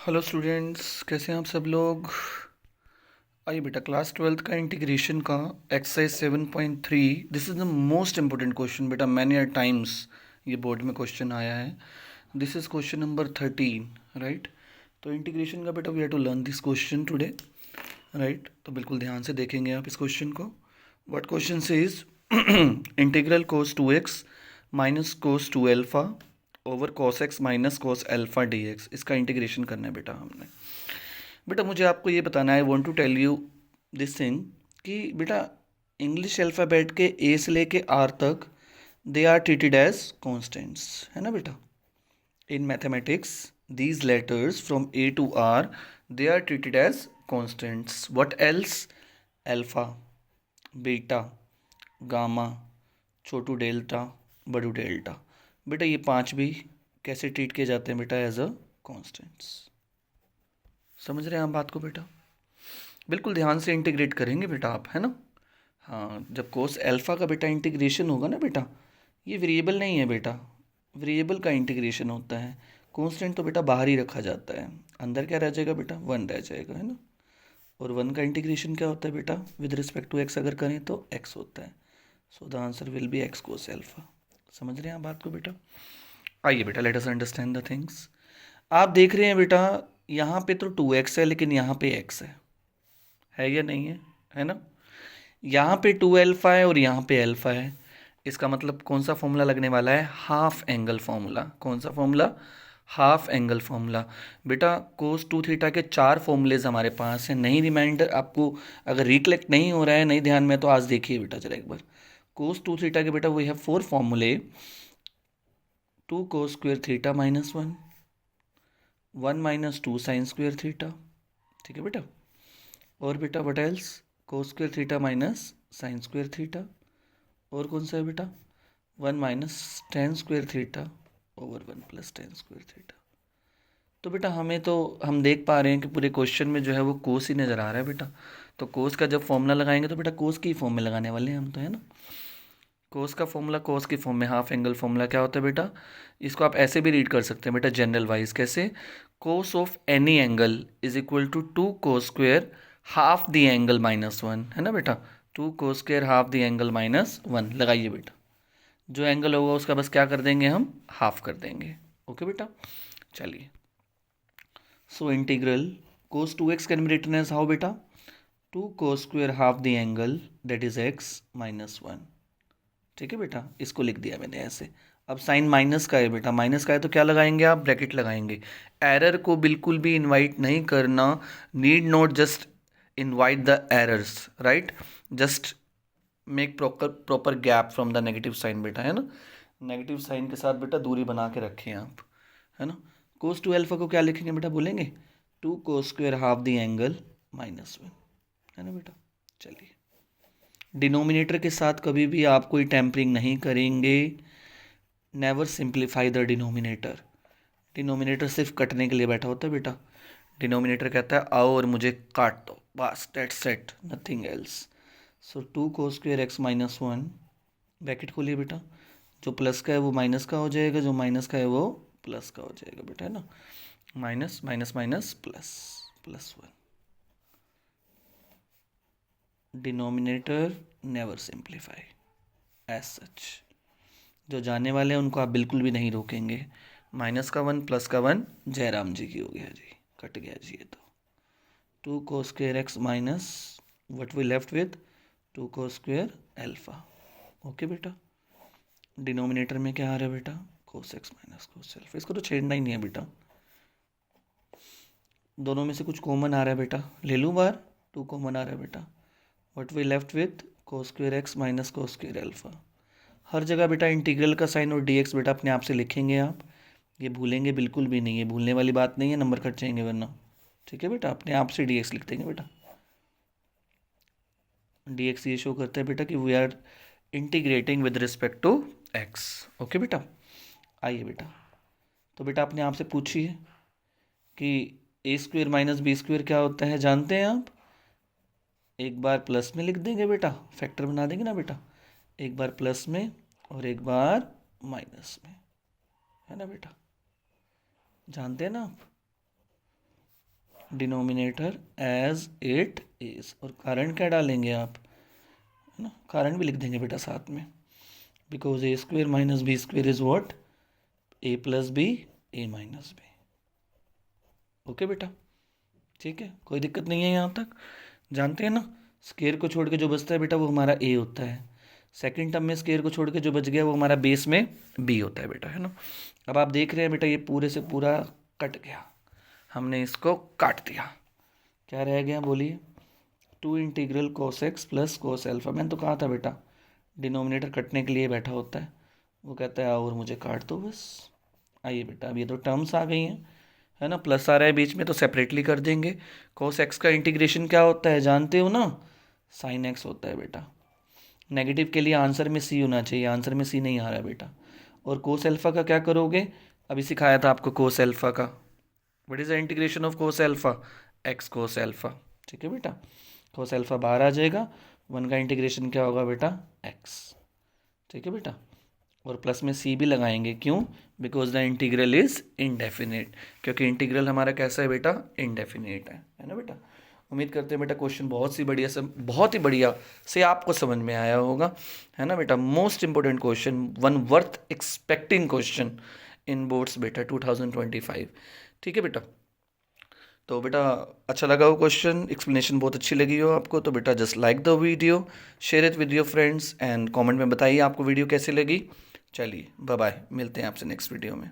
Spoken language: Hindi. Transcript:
हेलो स्टूडेंट्स, कैसे हैं आप सब लोग। आइए बेटा, क्लास ट्वेल्थ का इंटीग्रेशन का exercise 7.3। This is the most important question बेटा, मैनी आर टाइम्स ये बोर्ड में क्वेश्चन आया है। This is question number 13, right. तो इंटीग्रेशन का बेटा we have to learn this question today, right. तो बिल्कुल ध्यान से देखेंगे आप इस क्वेश्चन को। What question says integral cos 2x minus cos 2 alpha over cos x minus cos alpha D x, इसका इंटीग्रेशन करना है बेटा हमने। बेटा मुझे आपको ये बताना है, I want to tell you this thing कि बेटा इंग्लिश अल्फ़ाबेट के ए से लेके आर तक they are treated as constants, है ना बेटा। In mathematics these letters from A to R, they are treated as constants. What else? Alpha, beta, gamma, Chhotu delta, बड़ू डेल्टा। बेटा ये पांच भी कैसे ट्रीट किए जाते हैं बेटा, एज अ कॉन्स्टेंट्स। समझ रहे हैं आप बात को बेटा। बिल्कुल ध्यान से इंटीग्रेट करेंगे बेटा आप, है ना। हाँ, जब कोस अल्फा का बेटा इंटीग्रेशन होगा ना बेटा, ये वेरिएबल नहीं है बेटा, वेरिएबल का इंटीग्रेशन होता है। कांस्टेंट तो बेटा बाहर ही रखा जाता है, अंदर क्या रह जाएगा बेटा, वन रह जाएगा, है ना। और वन का इंटीग्रेशन क्या होता है बेटा, विद रिस्पेक्ट टू एक्स अगर करें तो एक्स होता है। So the answer will be x cos alpha. समझ रहे हैं आप बात को बेटा। आइए बेटा, let us understand the things. आप देख रहे हैं बेटा, यहाँ पे तो 2x है लेकिन यहाँ पे x है या नहीं है ना। यहाँ पे 2 एल्फा है और यहाँ पे एल्फा है। इसका मतलब कौन सा फॉर्मूला लगने वाला है, हाफ एंगल फॉर्मूला। कौन सा फॉर्मूला, हाफ एंगल फॉर्मूला। बेटा कोस 2 थीटा के चार फॉर्मूलेज हमारे पास हैं, नहीं रिमाइंडर आपको अगर रिकलेक्ट नहीं हो रहा है, नहीं ध्यान में, तो आज देखिए बेटा जरा एक बार। कोस 2 थीटा के बेटा वी हैव 4 फॉर्मूले। 2 cos square theta minus 1, 1 minus 2 sine square theta, ठीक है बेटा। और बेटा what else, cos square theta minus sine square theta. और कौन सा है बेटा, 1 minus ten square theta over 1 plus ten square theta. तो बेटा हमें तो, हम देख पा रहे हैं कि पूरे क्वेश्चन में जो है वो कोस ही नज़र आ रहा है बेटा। तो कोस का जब फॉर्मूला लगाएंगे तो बेटा कोस की फॉर्म में लगाने वाले हैं हम तो, है ना। कोस का फॉर्मूला कोस की फॉर्म में, हाफ एंगल फॉर्मूला क्या होता है बेटा, इसको आप ऐसे भी रीड कर सकते हैं बेटा जनरल वाइज। कैसे, cos of any angle is equal to 2 cos square half the angle minus 1, है ना बेटा। 2 cos square half the angle minus 1 लगाइए बेटा। जो एंगल होगा उसका बस क्या कर देंगे हम, हाफ कर देंगे। ओके बेटा, चलिए। So integral cos 2x can be written as how बेटा, 2 cos square half the angle that is x minus 1। ठीक है बेटा, इसको लिख दिया मैंने ऐसे। अब साइन माइनस का है बेटा, माइनस का है तो क्या लगाएंगे आप, ब्रैकेट लगाएंगे। एरर को बिल्कुल भी इनवाइट नहीं करना, need not just invite the errors, right. Just make proper proper gap from the negative sign बेटा, है ना। नेगेटिव साइन के साथ बेटा दूरी बना के रखें आप, है ना। कोस 2 एल्फा को क्या लिखेंगे बेटा, बोलेंगे 2 cos square half the angle minus 1, है ना बेटा। चलिए, डिनोमिनेटर के साथ कभी भी आप कोई टेम्परिंग नहीं करेंगे। Never simplify the denominator. Denominator सिर्फ कटने के लिए बैठा होता है बेटा। डिनोमिनेटर कहता है आओ और मुझे काट दो, बस that's it, nothing else. So 2 cos square x minus 1, bracket खोलिए बेटा। जो प्लस का है वो माइनस का हो जाएगा, जो माइनस का है वो प्लस का हो जाएगा बेटा, है ना। Minus minus minus plus, plus 1। Denominator never simplify as such. जो जाने वाले हैं उनको आप बिल्कुल भी नहीं रोकेंगे। माइनस का 1 प्लस का 1 जयराम जी की हो गया जी, कट गया जी ये तो। 2 cos square x minus what we left with 2 cos square alpha. Okay बेटा, डिनोमिनेटर में क्या आ रहा है बेटा, cos x minus cos alpha. इसको तो छेड़ना ही नहीं है बेटा, दोनों में से कुछ कॉमन आ रहा है बेटा, ले लूँ बाहर, 2 कॉमन आ रहा है बेटा। What we left with cos square x minus cos square alpha. हर जगह बेटा इंटीग्रल का साइन और डीएक्स बेटा अपने आप से लिखेंगे आप, ये भूलेंगे बिल्कुल भी नहीं है, भूलने वाली बात नहीं है, नंबर कट जाएंगे वरना। ठीक है बेटा, अपने आप से डीएक्स लिख देंगे बेटा। डीएक्स ये शो करता है बेटा कि we are integrating with respect to X. Okay बेटा, आइए बेटा, तो बेटा अपने आप से पूछिए कि ए स्क्वेयर माइनस बी स्क्वेयर क्या होता है, जानते हैं आप। एक बार प्लस में लिख देंगे बेटा, फैक्टर बना देंगे ना बेटा, एक बार प्लस में और एक बार माइनस में, है ना बेटा, जानते हैं ना आप। डिनोमिनेटर एज इट इज, और कारण क्या डालेंगे आप, है ना, कारण भी लिख देंगे बेटा साथ में, because A square minus B square is what, A plus B, A minus B. Okay बेटा, ठीक है, कोई दिक्कत नहीं है यहाँ तक। जानते हैं ना, स्केयर को छोड़ के जो बचता है बेटा वो हमारा ए होता है। सेकंड टर्म में स्केयर को छोड़ के जो बच गया वो हमारा बेस में बी होता है बेटा, है ना। अब आप देख रहे हैं बेटा ये पूरे से पूरा कट गया, हमने इसको काट दिया, क्या रह गया बोलिए, 2 integral cos x plus cos alpha. मैंने तो कहा था बेटा डिनोमिनेटर कटने के लिए बैठा होता है, वो कहता है और मुझे काट दो बस। आइए बेटा, अब ये तो टर्म्स आ गई हैं, है ना, प्लस आ रहा है बीच में तो सेपरेटली कर देंगे। कोस एक्स का इंटीग्रेशन क्या होता है जानते हो ना, साइन एक्स होता है बेटा। नेगेटिव के लिए आंसर में सी होना चाहिए, आंसर में सी नहीं आ रहा है बेटा। और कोस एल्फा का क्या करोगे, अभी सिखाया था आपको कोस एल्फा का, what is the integration of cos alpha, x cos alpha. ठीक है बेटा, कोस एल्फा बाहर आ जाएगा, 1 का इंटीग्रेशन क्या होगा बेटा, एक्स। ठीक है बेटा, और प्लस में सी भी लगाएंगे, क्यों, because the integral is indefinite, क्योंकि इंटीग्रल हमारा कैसा है बेटा, इनडेफिनेट है ना बेटा। उम्मीद करते हैं बेटा क्वेश्चन बहुत ही बढ़िया से आपको समझ में आया होगा, है ना बेटा। Most important question, one worth expecting question in boards बेटा 2025। ठीक है बेटा, तो बेटा अच्छा लगा वो क्वेश्चन, एक्सप्लेनेशन बहुत अच्छी लगी हो आपको तो बेटा just like the video, share it with your friends and comment में बताइए आपको वीडियो कैसी लगी। चलिए बाय बाय, मिलते हैं आपसे नेक्स्ट वीडियो में।